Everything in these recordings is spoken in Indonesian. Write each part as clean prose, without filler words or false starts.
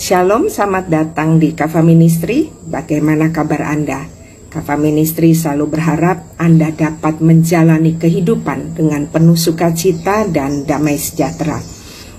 Shalom, selamat datang di Kava Ministry. Bagaimana kabar Anda? Kava Ministry selalu berharap Anda dapat menjalani kehidupan dengan penuh sukacita dan damai sejahtera.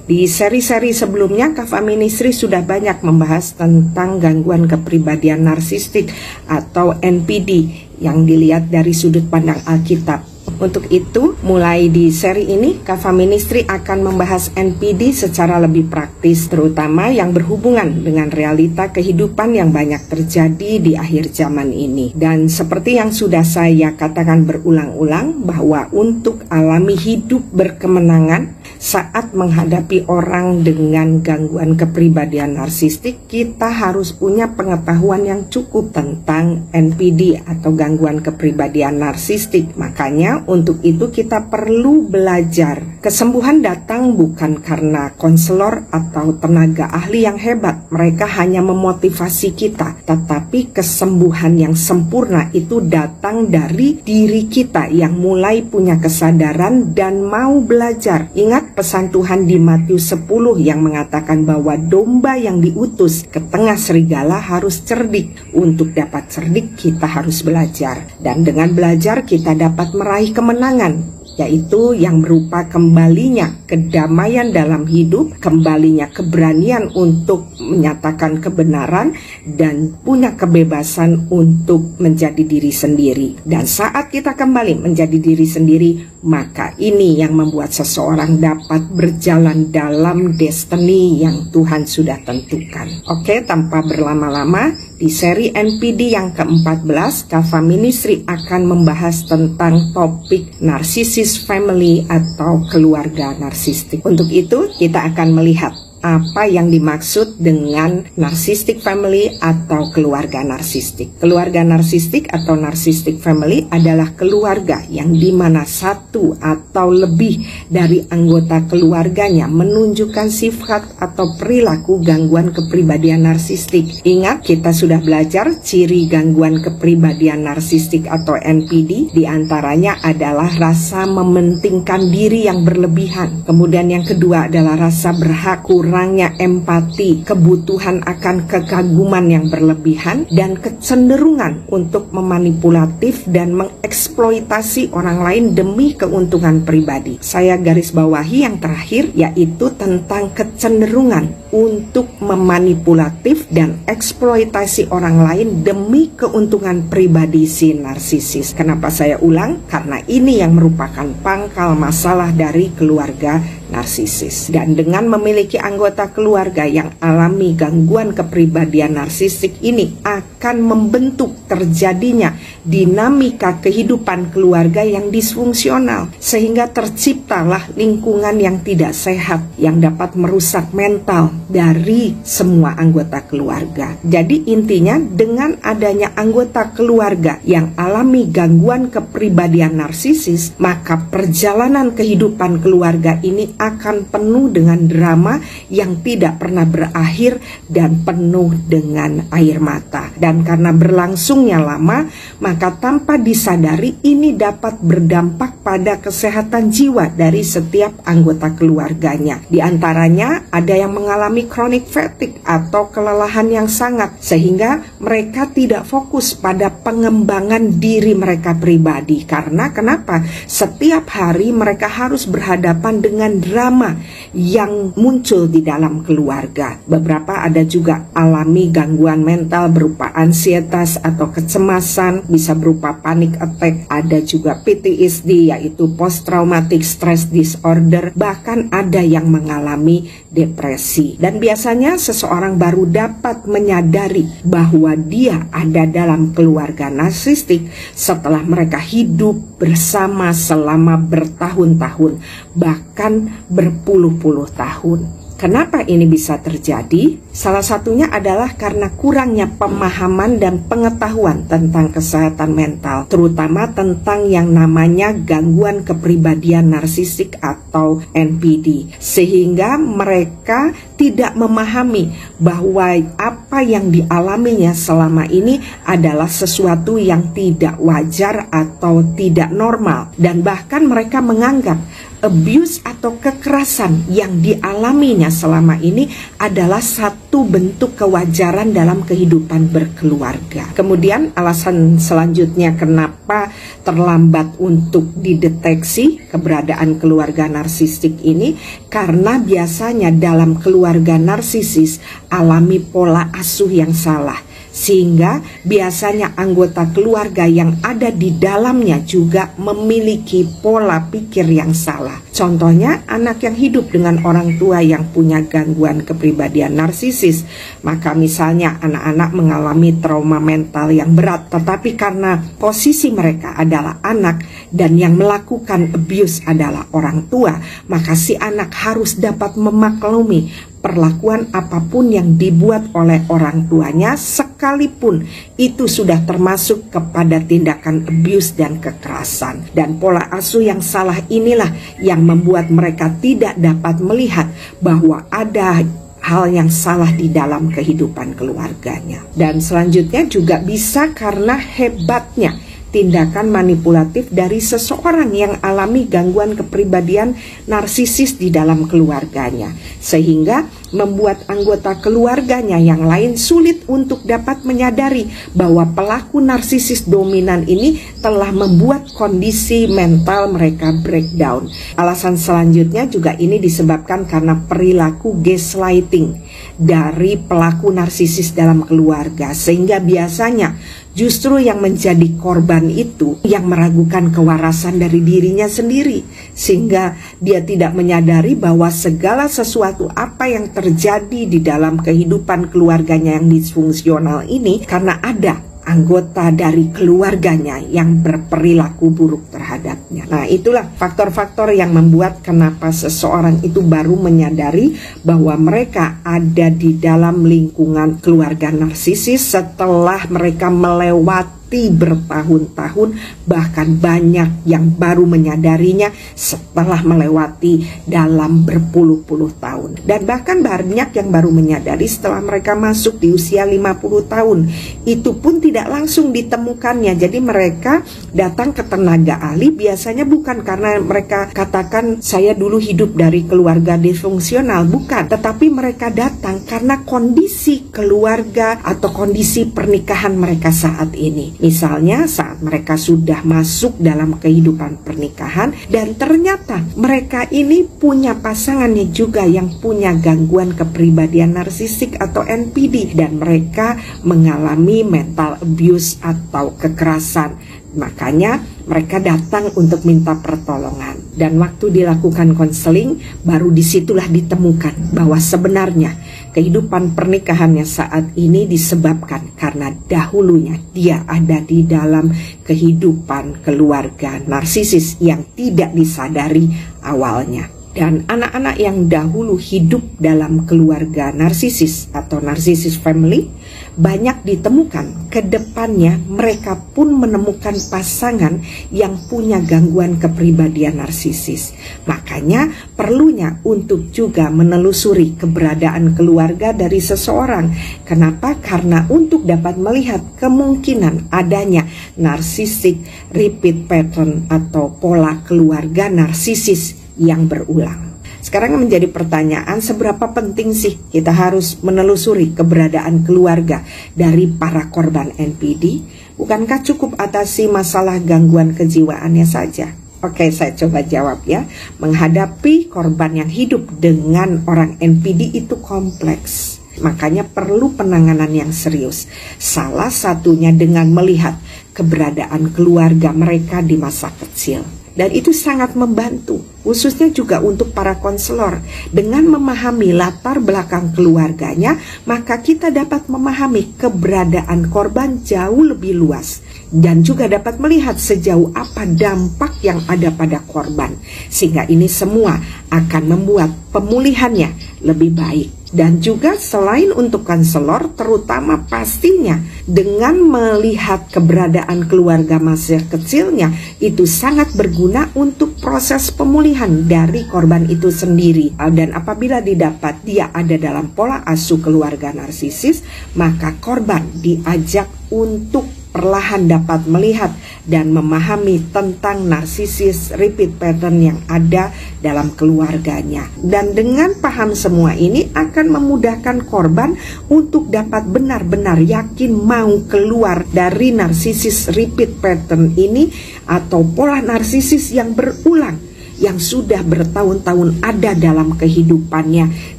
Di seri-seri sebelumnya, Kava Ministry sudah banyak membahas tentang gangguan kepribadian narsistik atau NPD yang dilihat dari sudut pandang Alkitab. Untuk itu, mulai di seri ini, Kava Ministry akan membahas NPD secara lebih praktis, terutama yang berhubungan dengan realita kehidupan yang banyak terjadi di akhir zaman ini. Dan seperti yang sudah saya katakan berulang-ulang, bahwa untuk alami hidup berkemenangan saat menghadapi orang dengan gangguan kepribadian narsistik, kita harus punya pengetahuan yang cukup tentang NPD atau gangguan kepribadian narsistik. Makanya untuk itu kita perlu belajar. Kesembuhan datang bukan karena konselor atau tenaga ahli yang hebat. Mereka hanya memotivasi kita. Tetapi kesembuhan yang sempurna itu datang dari diri kita yang mulai punya kesadaran dan mau belajar. Ingat pesan Tuhan di Matius 10 yang mengatakan bahwa domba yang diutus ke tengah serigala harus cerdik. Untuk dapat cerdik kita harus belajar. Dan dengan belajar kita dapat meraih kemenangan, yaitu yang berupa kembalinya kedamaian dalam hidup, kembalinya keberanian untuk menyatakan kebenaran, dan punya kebebasan untuk menjadi diri sendiri. Dan saat kita kembali menjadi diri sendiri, maka ini yang membuat seseorang dapat berjalan dalam destiny yang Tuhan sudah tentukan. Oke, tanpa berlama-lama, di seri NPD yang ke-14, Kava Ministry akan membahas tentang topik narcissist family atau keluarga narsistik. Untuk itu, kita akan melihat apa yang dimaksud dengan narcissistic family atau keluarga narsistik. Keluarga narsistik atau narcissistic family adalah keluarga yang dimana satu atau lebih dari anggota keluarganya menunjukkan sifat atau perilaku gangguan kepribadian narsistik. Ingat, kita sudah belajar ciri gangguan kepribadian narsistik atau NPD. Di antaranya adalah rasa mementingkan diri yang berlebihan. Kemudian yang kedua adalah rasa berhak, kurangnya empati, kebutuhan akan kekaguman yang berlebihan, dan kecenderungan untuk memanipulatif dan mengeksploitasi orang lain demi keuntungan pribadi. Saya garis bawahi yang terakhir, yaitu tentang kecenderungan untuk memanipulatif dan eksploitasi orang lain demi keuntungan pribadi si narsisis. Kenapa saya ulang? Karena ini yang merupakan pangkal masalah dari keluarga narsisis. Dan dengan memiliki anggota keluarga yang alami gangguan kepribadian narsistik ini akan membentuk terjadinya dinamika kehidupan keluarga yang disfungsional, sehingga terciptalah lingkungan yang tidak sehat yang dapat merusak mental dari semua anggota keluarga. Jadi intinya, dengan adanya anggota keluarga yang alami gangguan kepribadian narsisis, maka perjalanan kehidupan keluarga ini akan penuh dengan drama yang tidak pernah berakhir dan penuh dengan air mata. Dan karena berlangsungnya lama, maka tanpa disadari ini dapat berdampak pada kesehatan jiwa dari setiap anggota keluarganya. Di antaranya ada yang mengalami chronic fatigue atau kelelahan yang sangat, sehingga mereka tidak fokus pada pengembangan diri mereka pribadi. Karena kenapa? Setiap hari mereka harus berhadapan dengan drama yang muncul di dalam keluarga. Beberapa ada juga alami gangguan mental berupa ansietas atau kecemasan, bisa berupa panic attack, ada juga PTSD yaitu post traumatic stress disorder, bahkan ada yang mengalami depresi. Dan biasanya seseorang baru dapat menyadari bahwa dia ada dalam keluarga narsistik setelah mereka hidup bersama selama bertahun-tahun, bahkan berpuluh-puluh tahun. Kenapa ini bisa terjadi? Salah satunya adalah karena kurangnya pemahaman dan pengetahuan tentang kesehatan mental, terutama tentang yang namanya gangguan kepribadian narsistik atau NPD. Sehingga mereka tidak memahami bahwa apa yang dialaminya selama ini adalah sesuatu yang tidak wajar atau tidak normal. Dan bahkan mereka menganggap abuse atau kekerasan yang dialaminya selama ini adalah satu bentuk kewajaran dalam kehidupan berkeluarga. Kemudian alasan selanjutnya kenapa terlambat untuk dideteksi keberadaan keluarga narsistik ini, karena biasanya dalam keluarga narsisis alami pola asuh yang salah, sehingga biasanya anggota keluarga yang ada di dalamnya juga memiliki pola pikir yang salah. Contohnya, anak yang hidup dengan orang tua yang punya gangguan kepribadian narsisis, maka misalnya anak-anak mengalami trauma mental yang berat, tetapi karena posisi mereka adalah anak dan yang melakukan abuse adalah orang tua, maka si anak harus dapat memaklumi perlakuan apapun yang dibuat oleh orang tuanya, sekalipun itu sudah termasuk kepada tindakan abuse dan kekerasan. Dan pola asuh yang salah inilah yang membuat mereka tidak dapat melihat bahwa ada hal yang salah di dalam kehidupan keluarganya. Dan selanjutnya juga bisa karena hebatnya tindakan manipulatif dari seseorang yang alami gangguan kepribadian narsisis di dalam keluarganya, sehingga membuat anggota keluarganya yang lain sulit untuk dapat menyadari bahwa pelaku narsisis dominan ini telah membuat kondisi mental mereka breakdown. Alasan selanjutnya juga ini disebabkan karena perilaku gaslighting dari pelaku narsisis dalam keluarga, sehingga biasanya justru yang menjadi korban itu yang meragukan kewarasan dari dirinya sendiri, sehingga dia tidak menyadari bahwa segala sesuatu apa yang terjadi di dalam kehidupan keluarganya yang disfungsional ini karena ada anggota dari keluarganya yang berperilaku buruk terhadapnya. Nah, itulah faktor-faktor yang membuat kenapa seseorang itu baru menyadari bahwa mereka ada di dalam lingkungan keluarga narsisis setelah mereka melewati bertahun-tahun, bahkan banyak yang baru menyadarinya setelah melewati dalam berpuluh-puluh tahun. Dan bahkan banyak yang baru menyadari setelah mereka masuk di usia 50 tahun. Itu pun tidak langsung ditemukannya. Jadi mereka datang ke tenaga ahli biasanya bukan karena mereka katakan saya dulu hidup dari keluarga disfungsional, bukan. Tetapi mereka datang karena kondisi keluarga atau kondisi pernikahan mereka saat ini. Misalnya saat mereka sudah masuk dalam kehidupan pernikahan dan ternyata mereka ini punya pasangannya juga yang punya gangguan kepribadian narsistik atau NPD, dan mereka mengalami mental abuse atau kekerasan. Makanya mereka datang untuk minta pertolongan. Dan waktu dilakukan konseling, baru disitulah ditemukan bahwa sebenarnya kehidupan pernikahannya saat ini disebabkan karena dahulunya dia ada di dalam kehidupan keluarga narsisis yang tidak disadari awalnya. Dan anak-anak yang dahulu hidup dalam keluarga narsisis atau narsisis family, banyak ditemukan ke depannya mereka pun menemukan pasangan yang punya gangguan kepribadian narsisis. Makanya perlunya untuk juga menelusuri keberadaan keluarga dari seseorang. Kenapa? Karena untuk dapat melihat kemungkinan adanya narcissistic repeat pattern atau pola keluarga narsisis yang berulang. Sekarang menjadi pertanyaan, seberapa penting sih kita harus menelusuri keberadaan keluarga dari para korban NPD? Bukankah cukup atasi masalah gangguan kejiwaannya saja? Oke, saya coba jawab ya. Menghadapi korban yang hidup dengan orang NPD itu kompleks. Makanya perlu penanganan yang serius. Salah satunya dengan melihat keberadaan keluarga mereka di masa kecil. Dan itu sangat membantu, khususnya juga untuk para konselor. Dengan memahami latar belakang keluarganya, maka kita dapat memahami keberadaan korban jauh lebih luas. Dan juga dapat melihat sejauh apa dampak yang ada pada korban. Sehingga ini semua akan membuat pemulihannya lebih baik. Dan juga selain untuk konselor, terutama pastinya dengan melihat keberadaan keluarga masa kecilnya, itu sangat berguna untuk proses pemulihan dari korban itu sendiri. Dan apabila didapat dia ada dalam pola asuh keluarga narsisis, maka korban diajak untuk perlahan dapat melihat dan memahami tentang narsisis repeat pattern yang ada dalam keluarganya. Dan dengan paham semua ini akan memudahkan korban untuk dapat benar-benar yakin mau keluar dari narsisis repeat pattern ini atau pola narsisis yang berulang, yang sudah bertahun-tahun ada dalam kehidupannya.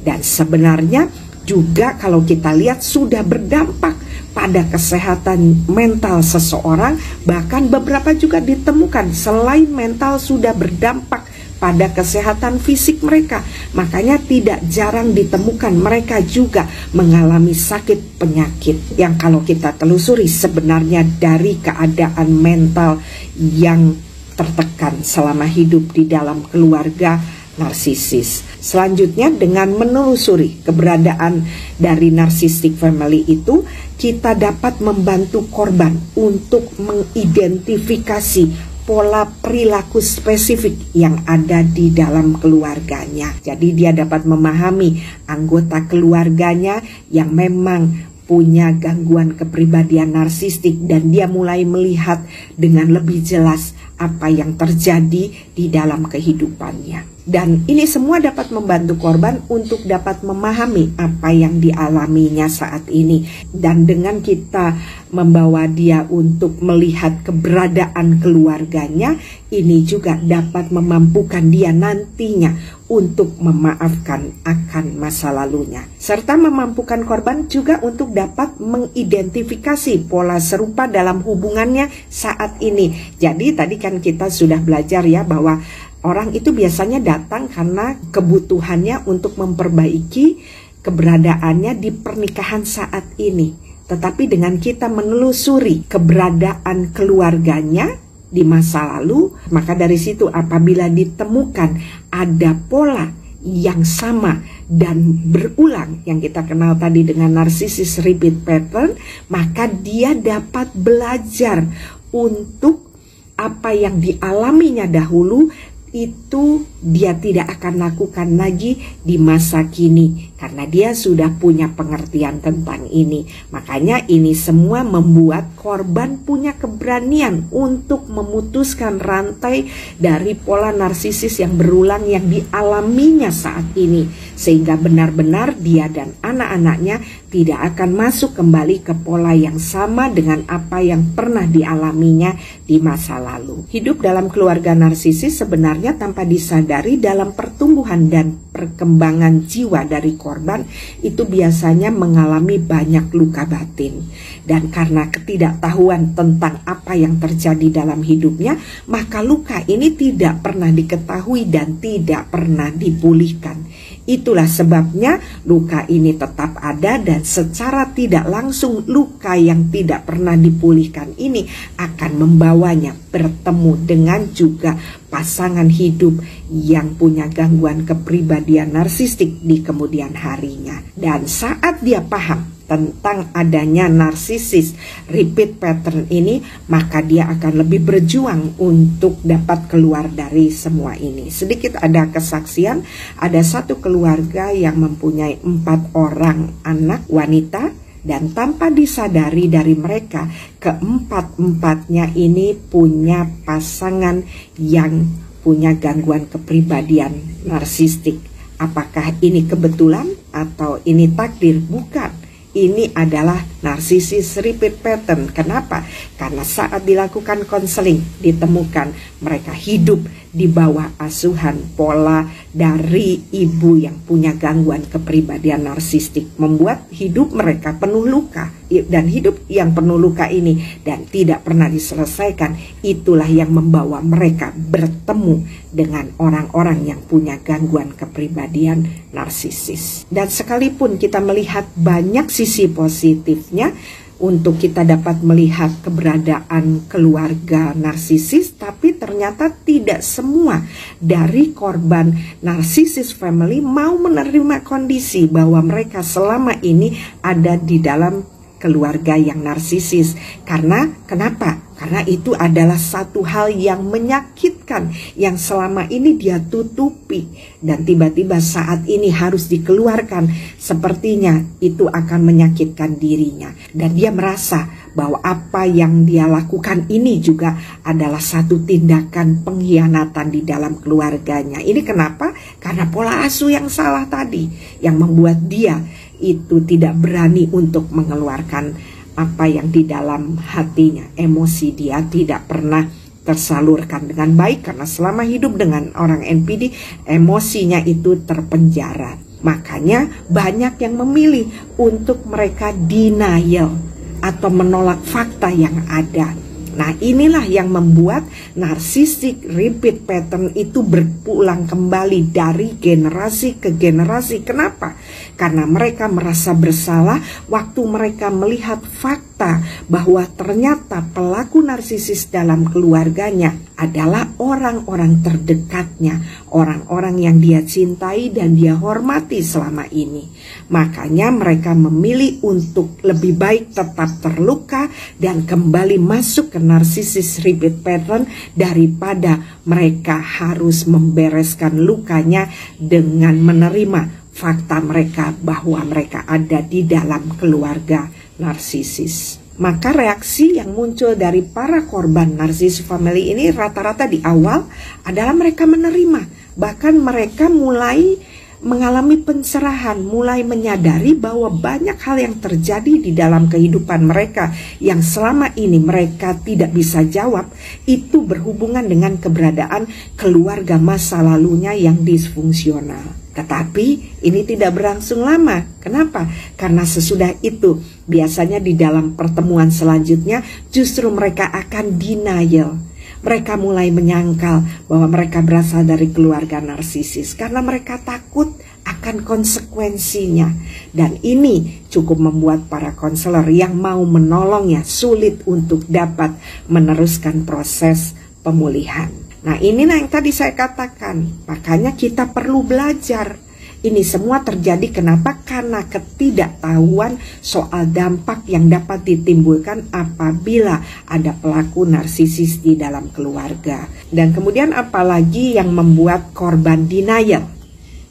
Dan sebenarnya juga kalau kita lihat sudah berdampak pada kesehatan mental seseorang, bahkan beberapa juga ditemukan selain mental sudah berdampak pada kesehatan fisik mereka. Makanya tidak jarang ditemukan mereka juga mengalami sakit penyakit yang kalau kita telusuri sebenarnya dari keadaan mental yang tertekan selama hidup di dalam keluarga narsisis. Selanjutnya, dengan menelusuri keberadaan dari narcissistic family itu, kita dapat membantu korban untuk mengidentifikasi pola perilaku spesifik yang ada di dalam keluarganya. Jadi dia dapat memahami anggota keluarganya yang memang punya gangguan kepribadian narsistik, dan dia mulai melihat dengan lebih jelas apa yang terjadi di dalam kehidupannya. Dan ini semua dapat membantu korban untuk dapat memahami apa yang dialaminya saat ini. Dan dengan kita membawa dia untuk melihat keberadaan keluarganya, ini juga dapat memampukan dia nantinya untuk memaafkan akan masa lalunya. Serta memampukan korban juga untuk dapat mengidentifikasi pola serupa dalam hubungannya saat ini. Jadi tadi kan kita sudah belajar ya bahwa orang itu biasanya datang karena kebutuhannya untuk memperbaiki keberadaannya di pernikahan saat ini. Tetapi dengan kita menelusuri keberadaan keluarganya di masa lalu, maka dari situ apabila ditemukan ada pola yang sama dan berulang yang kita kenal tadi dengan narcissist repeat pattern, maka dia dapat belajar untuk apa yang dialaminya dahulu itu dia tidak akan lakukan lagi di masa kini karena dia sudah punya pengertian tentang ini. Makanya ini semua membuat korban punya keberanian untuk memutuskan rantai dari pola narsisis yang berulang yang dialaminya saat ini, sehingga benar-benar dia dan anak-anaknya tidak akan masuk kembali ke pola yang sama dengan apa yang pernah dialaminya di masa lalu. Hidup dalam keluarga narsisis sebenarnya tanpa disadari dalam pertumbuhan dan perkembangan jiwa dari korban itu biasanya mengalami banyak luka batin. Dan karena ketidaktahuan tentang apa yang terjadi dalam hidupnya, maka luka ini tidak pernah diketahui dan tidak pernah dipulihkan. Itulah sebabnya luka ini tetap ada, dan secara tidak langsung luka yang tidak pernah dipulihkan ini akan membawanya bertemu dengan juga pasangan hidup yang punya gangguan kepribadian narsistik di kemudian harinya. Dan saat dia paham tentang adanya narsisis repeat pattern ini, maka dia akan lebih berjuang untuk dapat keluar dari semua ini. Sedikit ada kesaksian, ada satu keluarga yang mempunyai 4 orang anak wanita, dan tanpa disadari dari mereka, keempat-empatnya ini punya pasangan yang punya gangguan kepribadian narsistik. Apakah ini kebetulan atau ini takdir? Bukan. Ini adalah narcissist repeat pattern. Kenapa? Karena saat dilakukan konseling ditemukan mereka hidup di bawah asuhan pola dari ibu yang punya gangguan kepribadian narsistik, membuat hidup mereka penuh luka. Dan hidup yang penuh luka ini dan tidak pernah diselesaikan, itulah yang membawa mereka bertemu dengan orang-orang yang punya gangguan kepribadian narsisis. Dan sekalipun kita melihat banyak sisi positifnya, untuk kita dapat melihat keberadaan keluarga narsisis, tapi ternyata tidak semua dari korban narsisis family mau menerima kondisi bahwa mereka selama ini ada di dalam keluarga yang narsisis. Karena kenapa? Karena itu adalah satu hal yang menyakitkan yang selama ini dia tutupi, dan tiba-tiba saat ini harus dikeluarkan. Sepertinya itu akan menyakitkan dirinya, dan dia merasa bahwa apa yang dia lakukan ini juga adalah satu tindakan pengkhianatan di dalam keluarganya. Ini kenapa? Karena pola asuh yang salah tadi yang membuat dia itu tidak berani untuk mengeluarkan apa yang di dalam hatinya. Emosi dia tidak pernah tersalurkan dengan baik karena selama hidup dengan orang NPD emosinya itu terpenjara. Makanya banyak yang memilih untuk mereka denial atau menolak fakta yang ada. Nah, inilah yang membuat narcissistic repeat pattern itu berulang kembali dari generasi ke generasi. Kenapa? Karena mereka merasa bersalah waktu mereka melihat fakta bahwa ternyata pelaku narsisis dalam keluarganya adalah orang-orang terdekatnya, orang-orang yang dia cintai dan dia hormati selama ini. Makanya mereka memilih untuk lebih baik tetap terluka dan kembali masuk ke narcissist repeat pattern daripada mereka harus membereskan lukanya dengan menerima fakta mereka bahwa mereka ada di dalam keluarga narsisis. Maka reaksi yang muncul dari para korban narcissist family ini rata-rata di awal adalah mereka menerima. Bahkan mereka mulai mengalami pencerahan, mulai menyadari bahwa banyak hal yang terjadi di dalam kehidupan mereka yang selama ini mereka tidak bisa jawab, itu berhubungan dengan keberadaan keluarga masa lalunya yang disfungsional. Tetapi ini tidak berlangsung lama. Kenapa? Karena sesudah itu biasanya di dalam pertemuan selanjutnya justru mereka akan denial. Mereka mulai menyangkal bahwa mereka berasal dari keluarga narsisis karena mereka takut akan konsekuensinya. Dan ini cukup membuat para konselor yang mau menolongnya sulit untuk dapat meneruskan proses pemulihan. Nah, inilah yang tadi saya katakan. Makanya kita perlu belajar. Ini semua terjadi kenapa? Karena ketidaktahuan soal dampak yang dapat ditimbulkan apabila ada pelaku narsisis di dalam keluarga. Dan kemudian apalagi yang membuat korban denial?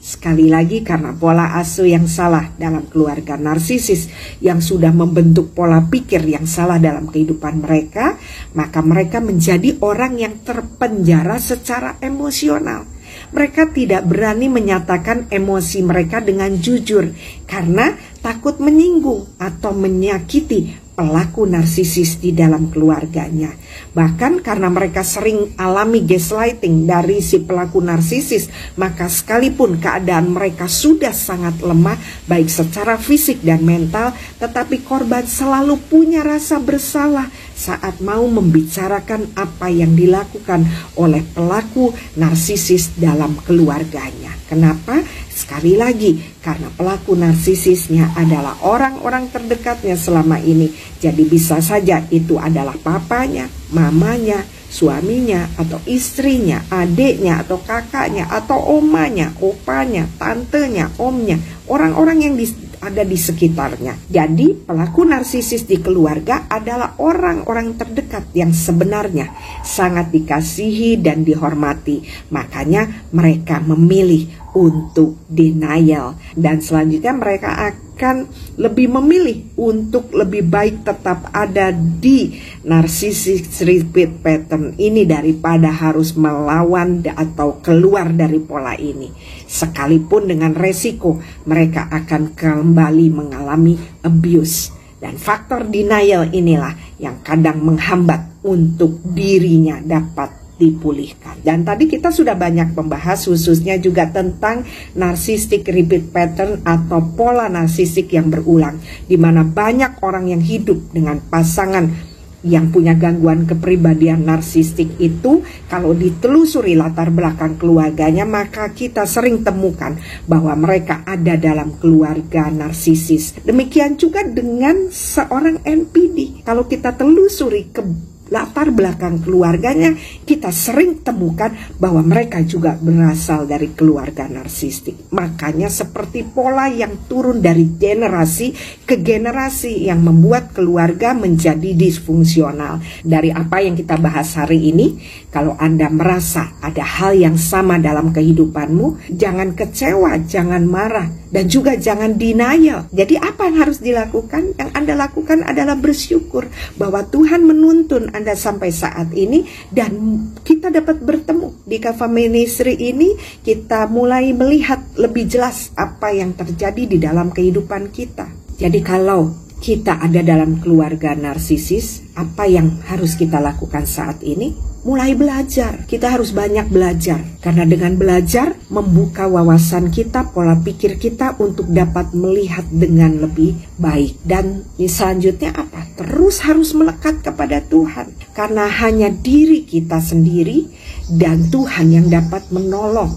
Sekali lagi karena pola asuh yang salah dalam keluarga narsisis yang sudah membentuk pola pikir yang salah dalam kehidupan mereka, maka mereka menjadi orang yang terpenjara secara emosional. Mereka tidak berani menyatakan emosi mereka dengan jujur karena takut menyinggung atau menyakiti pelaku narsisis di dalam keluarganya. Bahkan karena mereka sering alami gaslighting dari si pelaku narsisis, maka sekalipun keadaan mereka sudah sangat lemah baik secara fisik dan mental, tetapi korban selalu punya rasa bersalah saat mau membicarakan apa yang dilakukan oleh pelaku narsisis dalam keluarganya. Kenapa? Sekali lagi, karena pelaku narsisisnya adalah orang-orang terdekatnya selama ini. Jadi bisa saja itu adalah papanya, mamanya, suaminya, atau istrinya, adiknya, atau kakaknya, atau omanya, opanya, tantenya, omnya, orang-orang yang ada di sekitarnya. Jadi pelaku narsisis di keluarga adalah orang-orang terdekat yang sebenarnya sangat dikasihi dan dihormati. Makanya mereka memilih untuk denial. Dan selanjutnya mereka akan lebih memilih untuk lebih baik tetap ada di narcissistic repeat pattern ini daripada harus melawan atau keluar dari pola ini. Sekalipun dengan resiko mereka akan kembali mengalami abuse. Dan faktor denial inilah yang kadang menghambat untuk dirinya dapat dipulihkan. Dan tadi kita sudah banyak membahas khususnya juga tentang narcissistic repeat pattern atau pola narsistik yang berulang, di mana banyak orang yang hidup dengan pasangan yang punya gangguan kepribadian narsistik itu, kalau ditelusuri latar belakang keluarganya, maka kita sering temukan bahwa mereka ada dalam keluarga narsisis. Demikian juga dengan seorang NPD. Kalau kita telusuri ke latar belakang keluarganya, kita sering temukan bahwa mereka juga berasal dari keluarga narsistik. Makanya seperti pola yang turun dari generasi ke generasi yang membuat keluarga menjadi disfungsional. Dari apa yang kita bahas hari ini, kalau Anda merasa ada hal yang sama dalam kehidupanmu, jangan kecewa, jangan marah, dan juga jangan denial. Jadi apa yang harus dilakukan? Yang Anda lakukan adalah bersyukur bahwa Tuhan menuntun Anda sampai saat ini, dan kita dapat bertemu di Kava Ministry ini. Kita mulai melihat lebih jelas apa yang terjadi di dalam kehidupan kita. Jadi kalau kita ada dalam keluarga narsisis, apa yang harus kita lakukan saat ini? Mulai belajar. Kita harus banyak belajar. Karena dengan belajar, membuka wawasan kita, pola pikir kita untuk dapat melihat dengan lebih baik. Dan selanjutnya apa? Terus harus melekat kepada Tuhan. Karena hanya diri kita sendiri dan Tuhan yang dapat menolong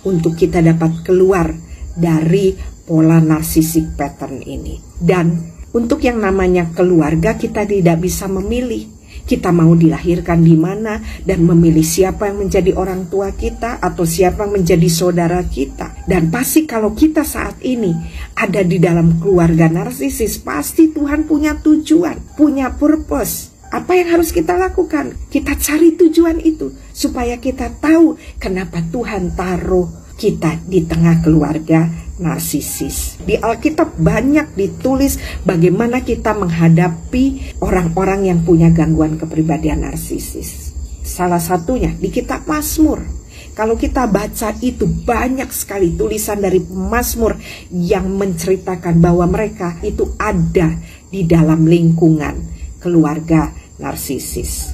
untuk kita dapat keluar dari pola narsisik pattern ini. Dan untuk yang namanya keluarga, kita tidak bisa memilih. Kita mau dilahirkan di mana dan memilih siapa yang menjadi orang tua kita atau siapa yang menjadi saudara kita. Dan pasti kalau kita saat ini ada di dalam keluarga narsisis, pasti Tuhan punya tujuan, punya purpose. Apa yang harus kita lakukan? Kita cari tujuan itu supaya kita tahu kenapa Tuhan taruh kita di tengah keluarga narsisis. Di Alkitab banyak ditulis bagaimana kita menghadapi orang-orang yang punya gangguan kepribadian narsisis. Salah satunya di kitab Mazmur. Kalau kita baca itu banyak sekali tulisan dari pemazmur yang menceritakan bahwa mereka itu ada di dalam lingkungan keluarga narsisis.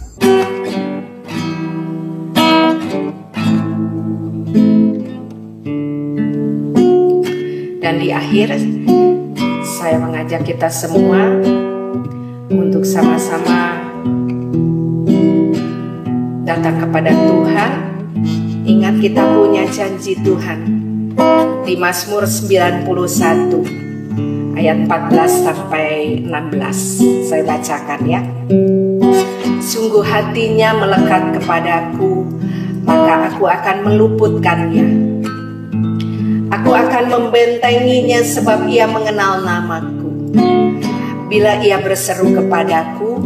Dan di akhir, saya mengajak kita semua untuk sama-sama datang kepada Tuhan. Ingat, kita punya janji Tuhan di Mazmur 91 ayat 14 sampai 16. Saya bacakan ya. Sungguh hatinya melekat kepadaku, maka aku akan meluputkannya. Aku akan membentenginya sebab ia mengenal namaku. Bila ia berseru kepadaku,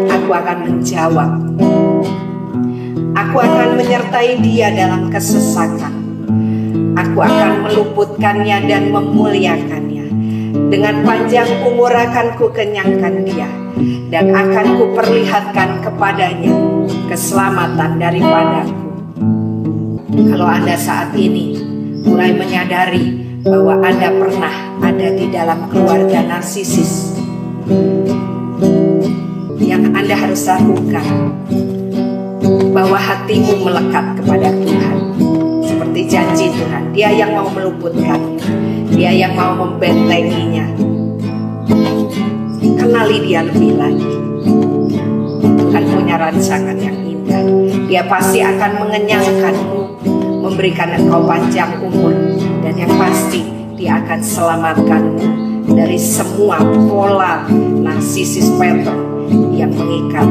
aku akan menjawab. Aku akan menyertai dia dalam kesesakan. Aku akan meluputkannya dan memuliakannya. Dengan panjang umur akan kukenyangkan dia, dan akan kuperlihatkan kepadanya keselamatan daripadaku. Kalau Anda saat ini mulai menyadari bahwa Anda pernah ada di dalam keluarga narsisis, yang Anda harus lakukan bahwa hatimu melekat kepada Tuhan seperti janji Tuhan. Dia yang mau meluputkannya, dia yang mau membentenginya. Kenali dia lebih lagi. Tuhan punya rancangan yang indah. Dia pasti akan mengenyangkanmu, memberikan engkau panjang umur, dan yang pasti dia akan selamatkanmu dari semua pola narsisis pattern yang mengikat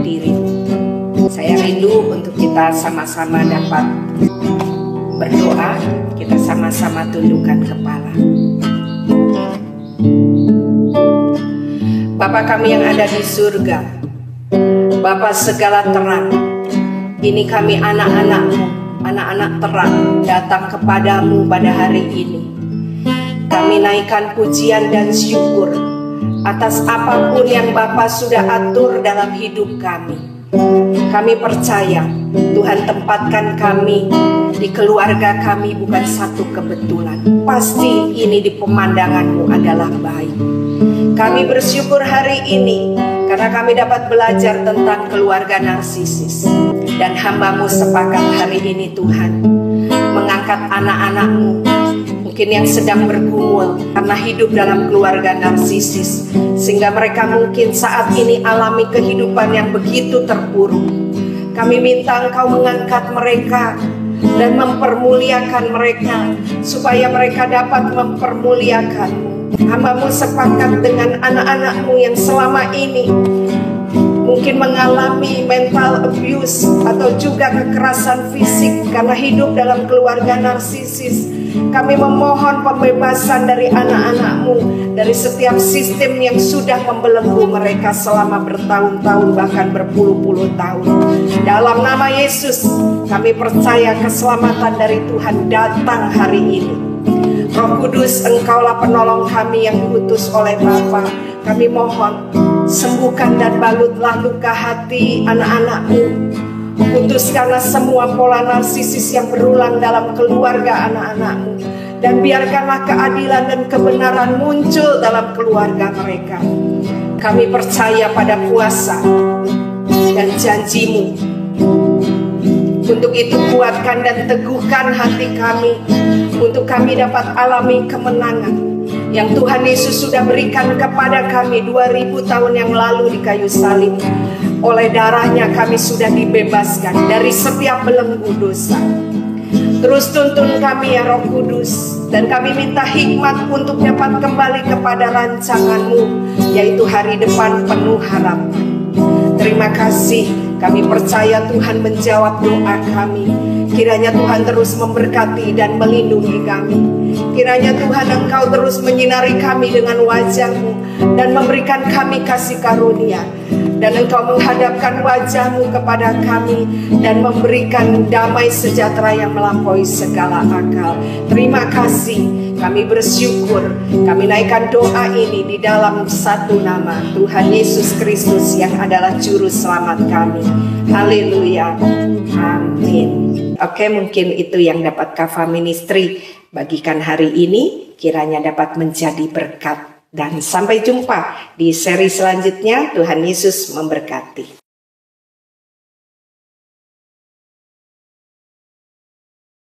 dirimu. Saya rindu untuk kita sama-sama dapat berdoa. Kita sama-sama tundukkan kepala. Bapa kami yang ada di surga, Bapa segala terang, ini kami anak-anak-Mu, anak-anak terang, datang kepadamu pada hari ini. Kami naikkan pujian dan syukur atas apapun yang Bapa sudah atur dalam hidup kami. Kami percaya Tuhan tempatkan kami di keluarga kami bukan satu kebetulan. Pasti ini di pemandangan-Mu adalah baik. Kami bersyukur hari ini karena kami dapat belajar tentang keluarga narsisis. Dan hamba-Mu sepakat hari ini Tuhan mengangkat anak-anak-Mu mungkin yang sedang bergumul karena hidup dalam keluarga narsisis, sehingga mereka mungkin saat ini alami kehidupan yang begitu terpuruk. Kami minta Engkau mengangkat mereka dan mempermuliakan mereka supaya mereka dapat mempermuliakan-Mu. Hamba-Mu sepakat dengan anak-anak-Mu yang selama ini mungkin mengalami mental abuse atau juga kekerasan fisik karena hidup dalam keluarga narsisis. Kami memohon pembebasan dari anak-anak-Mu dari setiap sistem yang sudah membelenggu mereka selama bertahun-tahun bahkan berpuluh-puluh tahun. Dalam nama Yesus, kami percaya keselamatan dari Tuhan datang hari ini. Roh Kudus, Engkaulah penolong kami yang diutus oleh Bapa. Kami mohon, sembuhkan dan balutlah luka hati anak-anak-Mu. Putuskanlah semua pola narsisis yang berulang dalam keluarga anak-anak-Mu. Dan biarkanlah keadilan dan kebenaran muncul dalam keluarga mereka. Kami percaya pada kuasa dan janji-Mu. Untuk itu kuatkan dan teguhkan hati kami, untuk kami dapat alami kemenangan yang Tuhan Yesus sudah berikan kepada kami 2000 tahun yang lalu di kayu salib. Oleh darahnya kami sudah dibebaskan dari setiap belenggu dosa. Terus tuntun kami ya Roh Kudus, dan kami minta hikmat untuk dapat kembali kepada rancangan-Mu, yaitu hari depan penuh harapan. Terima kasih, kami percaya Tuhan menjawab doa kami. Kiranya Tuhan terus memberkati dan melindungi kami. Kiranya Tuhan Engkau terus menyinari kami dengan wajah-Mu dan memberikan kami kasih karunia. Dan Engkau menghadapkan wajah-Mu kepada kami dan memberikan damai sejahtera yang melampaui segala akal. Terima kasih, kami bersyukur. Kami naikkan doa ini di dalam satu nama, Tuhan Yesus Kristus yang adalah Juru Selamat kami. Haleluya, amin. Oke, mungkin itu yang dapat Kava Ministry bagikan hari ini. Kiranya dapat menjadi berkat. Dan sampai jumpa di seri selanjutnya. Tuhan Yesus memberkati.